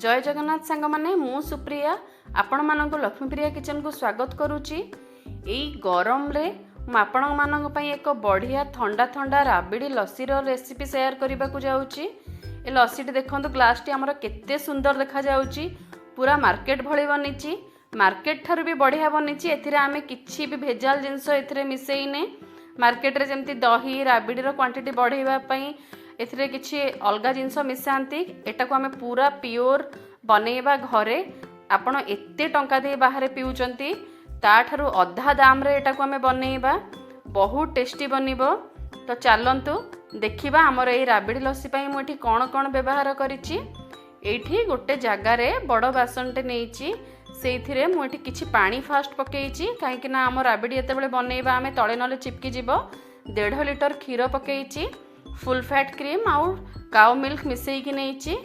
जय जगन्नाथ सांग माने मु सुप्रिया आपण मानक लक्ष्मीप्रिया किचन को स्वागत करुच्ची। यही गरम रे आपण मानक पई एक बढ़िया ठंडा ठंडा राबिड़ी लस्सी रेसिपी शेयर करने को जाऊँगी। ए लस्सी देखो ग्लास टी आमर केते सुंदर देखा जाउची, पूरा मार्केट भली बनीची, मार्केट ठारू भी बढ़िया बनीची। एथिरे आमे किछि भी भेजाल जिनस एथिरे मिसेइने मार्केट रे जेमती दही राबिड़ी रो क्वांटिटी बढ़ाइबा पई एथिरे किछि अलगा जिनस मिसांती। एटा को आमे पूरा प्योर बनेइबा घरे आपण एते टंका दे बाहर पिउचंती ता ठारू अधा दाम रे एटा को आमे बनेइबा, बहुत टेस्टी बनिबो। तो चलंतु देखिबा हमर ए राबिड़ी लस्सी पई मु एठी कोन कोन व्यवहार करिछि। एठी गोटे जगह रे बड़ बासनटे नेइछि, सेइथिरे मु एठी किछि पानी फास्ट पकेइछि काहेकि ना हमर राबिड़ी एते बेले बनेइबा आमे तळे नले चिपकी जिवो। 1.5 लीटर क्षीर पकेइछि, फुल फैट क्रीम आउ काउ मिल्क मिसेइकी नेइछि।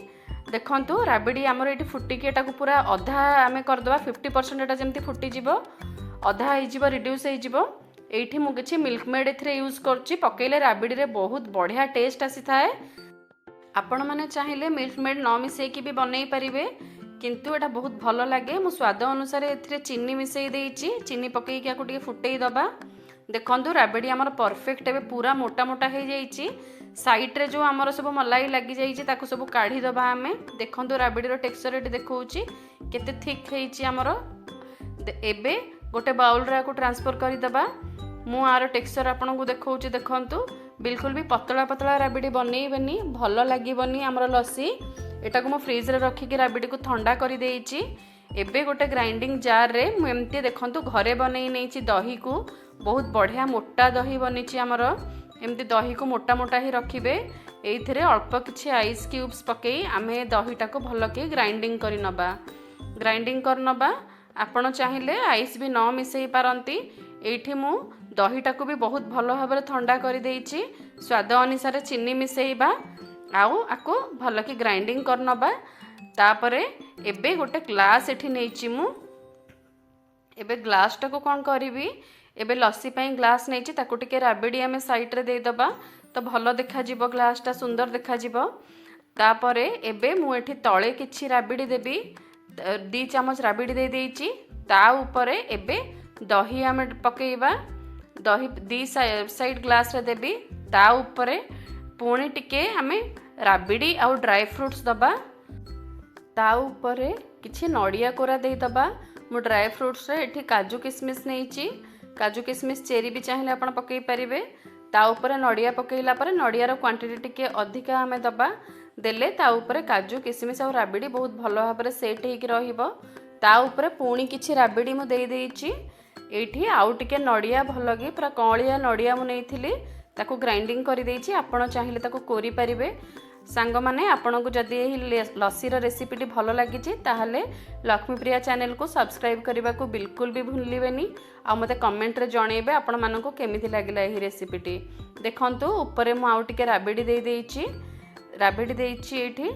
देखंतु राबिड़ी हमर एठी फुटिकी एटा को पूरा अधा आमे करदबा, 50% एटा जेमति फुटी जिवो, अधा हे जिवो, रिड्यूस हे जिवो। एठी मु किछि मिल्क मेड एथिरे यूज करछि, पकेइले राबिड़ी रे बहुत बढ़िया टेस्ट आसी थाए। आपण माने चाहिले मिल्क मेड न मिसेइकी भी बनेइ परिबे, किंतु एटा बहुत भलो लागे। मु स्वाद अनुसार एथिरे चीनी मिसेइ देइछि, चीनी पकेइकी आकु टिके फुटेइ दबा। देखंतु राबिड़ी हमर परफेक्ट एबे पूरा मोटा मोटा हे जाइछि। साइड रे जो हमर सब मलाई लागि जाइछि ताकु सब काढी दबा आमे। देखंतु राबिड़ी रो टेक्सचर एटी देखौछि केते थिक हेइछि हमर। एबे गोटे बाउल रे आकु ट्रांसफर करि दबा। मु आरो टेक्सचर आपन को देखौछि, देखंतु बिल्कुल भी पतला पतला राबिड़ी बनेइबेनी, भलो लागिबनी हमर लस्सी। एटा को मु फ्रीज रे रखी के राबिड़ी को ठंडा करि देइछि। एबे गोटे ग्राइंडिंग जार रे मु एमती देखंतु घरे बनेइ नेइछि दही को, बहुत बढ़िया मोटा दही बनीछि हमर। एमती दही को मोटा मोटा ही रखिबे। एइथिरे अल्प किछि आइस क्यूब्स पकेई आमे दहीटा को भलो के ग्राइंडिंग करि नबा। ग्राइंडिंग कर नबा, आपण चाहिले आइस भी न मिसेई पारंती। एइठी मु दहीटा को भी बहुत भलो भाबरे ठंडा करि देइछि। स्वाद अनुसार चीनी मिसेइबा आउ आको भलो के ग्राइंडिंग कर नबा। तापरे एबे गोटे ग्लास एठी नेइछि मु। एबे ग्लास टा को कोन करिवि, एबे लस्सी पई ग्लास नेइछि ताकु टिके राबिड़ी आमे साइड रे देइ दबा, तो भलो देखा जिवो, ग्लास टा सुंदर देखा जिवो। तापरे एबे मु एठी तळे किछि राबिड़ी देबी, 2 चम्मच राबिड़ी दे देइछि। ता ऊपरे एबे दही आमे पकेइबा, दही 2 साइड ग्लास रे देबी। ता ऊपरे पुणी टिके आमे राबिड़ी आउ ड्राई फ्रूट्स दबा। ता ऊपरे किछि नडिया कोरा देइ दबा। मु ड्राई फ्रूट्स रे एठी काजू किशमिश नेइछि, काजू किशमिश चेरी भी चाहिले आपण पकेइ परिबे। ता ऊपरे नडिया पकेइला परे नडिया रो क्वांटिटी टिके अधिका आमे दबा, देले ता ऊपरे काजू किशमिश और राबिड़ी बहुत भलो भाबरे सेट हेकि रहिबो। ता ऊपरे पुणी किछि राबिड़ी मु देइ देइछि। एठी आउ टिके नडिया भलो कि पूरा कळिया नडिया मु नेइथिली, ताको ग्राइंडिंग करि देइछि। आपण चाहिले ताको कोरि परिबे। सांग माने आपण को जदि एही लस्सी रो रेसिपी टी भलो लागिछि ताहले लक्ष्मीप्रिया चैनल को सब्सक्राइब करबा को बिल्कुल भी भूलिबेनी। आ मते कमेंट रे जणेबे आपण मानन को केमिति लागिला एही रेसिपी टी। देखंतु ऊपरे मु आउ टिके राबिड़ी देइ देइछि, राबिड़ी देइछि एठी।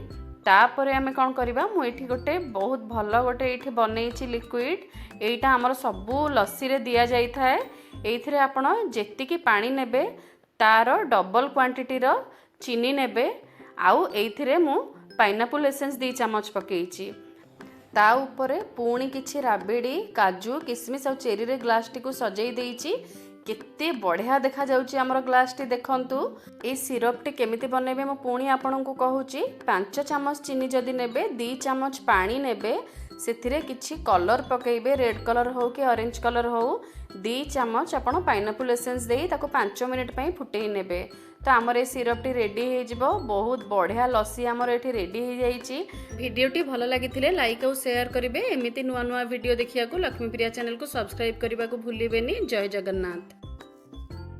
तापरे आमे कोन करबा, मु एठी गोटे बहुत भलो गोटे एठी बनेइछि लिक्विड। एइटा हमर सबु लस्सी रे दिया जाई थाए। एइथिरे आपण जेतिकी पानी नेबे तारो डबल क्वांटिटी रो चीनी नेबे। आउ एइथिरे मु पाइनापल एसेंस 2 चम्मच पकेइछि। ता ऊपरे पुणी किछि राबिड़ी, काजू किशमिश और चेरी रे ग्लास टी को सजेई देइछि। केते बढ़िया देखा जाउछि हमर ग्लास टी। देखंतु ए सिरप टी केमिति बनेबे मु पुणी आपन को कहूछि। 5 चम्मच चीनी जदि नेबे, 2 चम्मच पानी नेबे, सेथिरे किछि कलर पकेइबे, रेड कलर हो कि ऑरेंज कलर हो। 2 चम्मच आपण पाइनापल एसेंस देई ताको 5 मिनिट पई फुटेई नेबे। तो आमर ए सिरप टी रेडी हो जिवो। बहुत बढ़िया लस्सी आमर एठी रेडी हो जाइछि। वीडियो टी भलो लागिथिले लाइक और शेयर करिवे। एमिति नुआ नुआ वीडियो देखिया को लक्ष्मीप्रिया चैनल को सब्सक्राइब करबा को भूलिबेनी। जय जगन्नाथ।